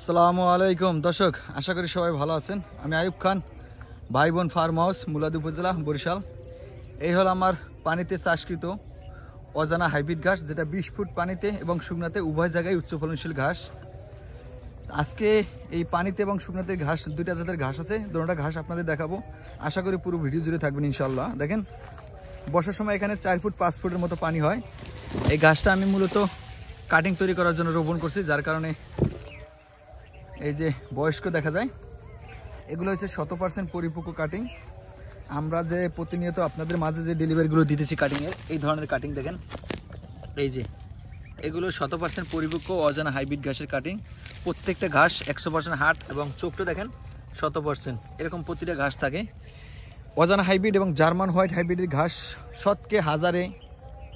আসসালামু আলাইকুম দর্শক, আশা করি সবাই ভালো আছেন। আমি আয়ুব খান, ভাই বোন ফার্ম হাউস, মুলাদি উপজেলা, বরিশাল। এই হল আমার পানিতে চাষকৃত অজানা হাইব্রিড ঘাস, যেটা 20 ফুট পানিতে এবং শুকনাতে উভয় জায়গায় উচ্চ ফলনশীল ঘাস। আজকে এই পানিতে এবং শুকনাতে ঘাস, দুইটা জাতের ঘাস আছে, দুটোটা ঘাস আপনাদের দেখাবো। আশা করি পুরো ভিডিও জুড়ে থাকবেন ইনশাল্লাহ। দেখেন, বর্ষার সময় এখানে 4 ফুট 5 ফুটের মতো পানি হয়। এই ঘাসটা আমি মূলত কাটিং তৈরি করার জন্য রোপণ করছি, যার কারণে এই যে বয়স্ক দেখা যায়। এগুলো হচ্ছে 100% পরিপক্ক কাটিং। আমরা যে প্রতিনিয়ত আপনাদের মাঝে যে ডেলিভারিগুলো দিতেছি কাটিংয়ের, এই ধরনের কাটিং দেখেন। এই যে এগুলো 100% পরিপক্ক অজানা হাইব্রিড ঘাসের কাটিং। প্রত্যেকটা ঘাস 100% হাট এবং চোখটা দেখেন 100%। এরকম প্রতিটা ঘাস থাকে। অজানা হাইব্রিড এবং জার্মান হোয়াইট হাইব্রিডের ঘাস শতকে হাজারে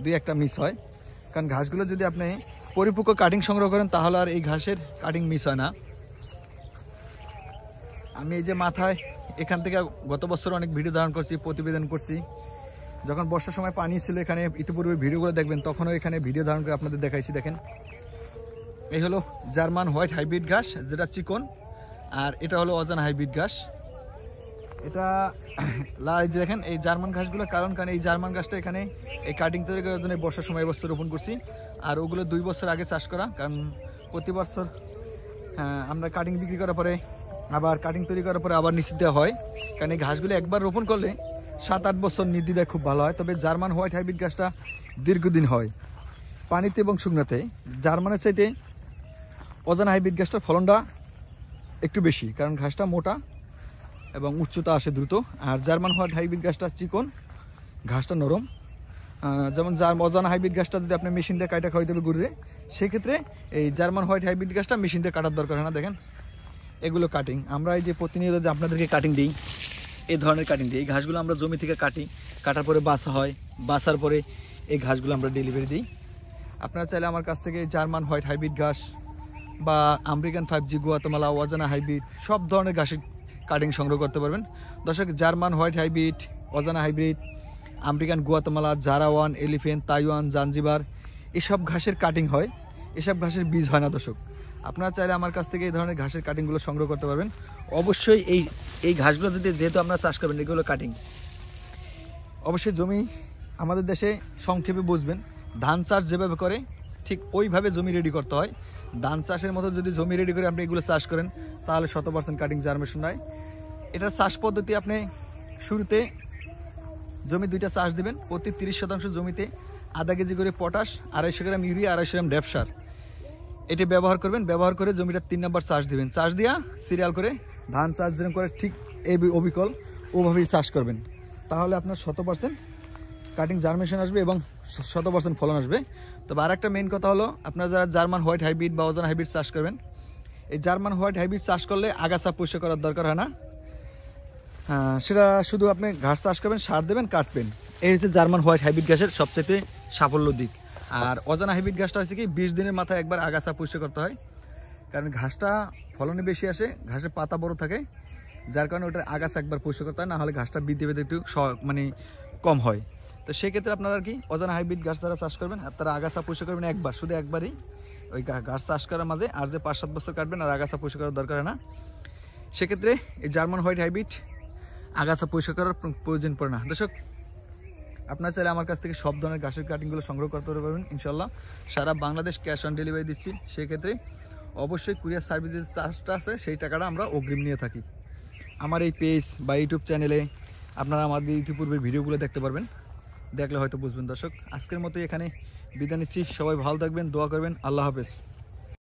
2-1টা মিস হয়। কারণ ঘাসগুলো যদি আপনি পরিপক্ক কাটিং সংগ্রহ করেন, তাহলে আর এই ঘাসের কাটিং মিস হয় না। আমি এই যে মাথায় এখান থেকে গত বছর অনেক ভিডিও ধারণ করছি, প্রতিবেদন করছি। যখন বর্ষার সময় পানি ছিল এখানে, ইতিপূর্বে ভিডিওগুলো দেখবেন, তখনও এখানে ভিডিও ধারণ করে আপনাদের দেখাইছি। দেখেন, এই হলো জার্মান হোয়াইট হাইব্রিড ঘাস, যেটা চিকন। আর এটা হলো অজানা হাইব্রিড ঘাস। এটা যে দেখেন এই জার্মান ঘাসগুলো, কারণ এই জার্মান ঘাসটা এখানে এই কাটিং তৈরি করার জন্য বর্ষার সময় এবছর রোপণ করছি। আর ওগুলো 2 বছর আগে চাষ করা, কারণ প্রতি বছর আমরা কাটিং বিক্রি করার পরে আবার কাটিং তৈরি করার পরে আবার নিষিদ্ধ দেওয়া হয়। কারণ এই ঘাসগুলো একবার রোপণ করলে 7-8 বছর নির্দ্বিধায় খুব ভালো হয়। তবে জার্মান হোয়াইট হাইব্রিড ঘাসটা দীর্ঘদিন হয় পানিতে এবং শুকনাতে। জার্মানের চাইতে অজানা হাইব্রিড ঘাসটার ফলনটা একটু বেশি, কারণ ঘাসটা মোটা এবং উচ্চতা আসে দ্রুত। আর জার্মান হোয়াইট হাইব্রিড ঘাসটা চিকন, ঘাসটা নরম। যেমন অজানা হাইব্রিড ঘাসটা যদি আপনি মেশিন দিয়ে কাটা খাওয়াইতে হবে ঘুরে, সেক্ষেত্রে এই জার্মান হোয়াইট হাইব্রিড ঘাসটা মেশিন দিয়ে কাটার দরকার হয় না। দেখেন, এগুলো কাটিং আমরা এই যে প্রতিনিয়ত যে আপনাদেরকে কাটিং দিই, এই ধরনের কাটিং দিই। এই ঘাসগুলো আমরা জমি থেকে কাটি, কাটার পরে বাছা হয়, বাছার পরে এই ঘাসগুলো আমরা ডেলিভারি দিই। আপনারা চাইলে আমার কাছ থেকে জার্মান হোয়াইট হাইব্রিড ঘাস বা আমেরিকান 5G, গুয়াতেমালা অজানা হাইব্রিড, সব ধরনের ঘাসের কাটিং সংগ্রহ করতে পারবেন। দর্শক, জার্মান হোয়াইট হাইব্রিড, অজানা হাইব্রিড, আমেরিকান, গুয়াতেমালা, জারাওয়ান, এলিফেন্ট, তাইওয়ান, জাঞ্জিবার, এসব ঘাসের কাটিং হয়, এসব ঘাসের বীজ হয় না। দর্শক, আপনারা চাইলে আমার কাছ থেকে এই ধরনের ঘাসের কাটিংগুলো সংগ্রহ করতে পারবেন। অবশ্যই এই ঘাসগুলো যেহেতু আপনারা চাষ করবেন, এগুলো কাটিং অবশ্যই জমি আমাদের দেশে সংক্ষেপে বুঝবেন, ধান চাষ যেভাবে করে ঠিক ওইভাবে জমি রেডি করতে হয়। ধান চাষের মতো যদি জমি রেডি করে আপনি এগুলো চাষ করেন, তাহলে 100% কাটিং জার্মেশন হয়। এটার চাষ পদ্ধতি, আপনি শুরুতে জমি 2টা চাষ দিবেন। প্রতি 30% জমিতে আধা কেজি করে পটাশ, 250 গ্রাম ইউরিয়া, 250 গ্রাম ড্যাপসার এটি ব্যবহার করবেন। ব্যবহার করে জমিটা 3 নম্বর চাষ দিবেন। চাষ দিয়া সিরিয়াল করে ধান চাষ যেরকম করে ঠিক এই অবিকল ওভাবেই চাষ করবেন। তাহলে আপনার 100% কাটিং জার্মেশন আসবে এবং 100% ফলন আসবে। তবে আর একটা মেইন কথা হলো, আপনারা যারা জার্মান হোয়াইট হাইব্রিড বা অজানা হাইব্রিড চাষ করবেন, এই জার্মান হোয়াইট হাইব্রিড চাষ করলে আগাছা পরিষ্কার করার দরকার হয় না। সেটা শুধু আপনি ঘাস চাষ করবেন, সার দেবেন, কাটবেন। এই হচ্ছে জার্মান হোয়াইট হাইব্রিড ঘাসের সবচেয়ে সাফল্য দিক। আর অজানা হাইব্রিড ঘাসটা হচ্ছে কি, 20 দিনের মাথায় একবার আগাছা পরিষ্কার করতে হয়। কারণ ঘাসটা ফলনে বেশি আসে, ঘাসের পাতা বড় থাকে, যার কারণে ওটার আগাছা একবার পরিষ্কার করতে হয়, না হলে ঘাসটা বৃদ্ধি পেতে একটু কম হয়। তো সেক্ষেত্রে আপনারা আর কি অজানা হাইব্রিড ঘাস তারা চাষ করবেন, আর তারা আগাছা পরিষ্কার করবেন একবার, শুধু একবারই ওই ঘাস চাষ করার মাঝে। আর যে 5-7 বছর কাটবেন আর আগাছা পরিষ্কার করার দরকার হয় না। সেক্ষেত্রে এই জার্মান হোয়াইট হাইব্রিড আগাছা পরিষ্কার করার প্রয়োজন পড়ে না। দর্শক, আপনারা চাইলে আমার কাছ থেকে সব ধরনের ঘাসের কাটিংগুলো সংগ্রহ করতে পারবেন ইনশাল্লাহ। সারা বাংলাদেশ ক্যাশ অন ডেলিভারি দিচ্ছি। সেক্ষেত্রে অবশ্যই কুরিয়ার সার্ভিসের চার্জটা আছে, সেই টাকাটা আমরা অগ্রিম নিয়ে থাকি। আমার এই পেজ বা ইউটিউব চ্যানেলে আপনারা আমাদের ইতিপূর্বের ভিডিওগুলো দেখতে পারবেন, দেখলে হয়তো বুঝবেন। দর্শক, আজকের মতো এখানে বিদায় নিচ্ছি। সবাই ভালো থাকবেন, দোয়া করবেন। আল্লাহ হাফেজ।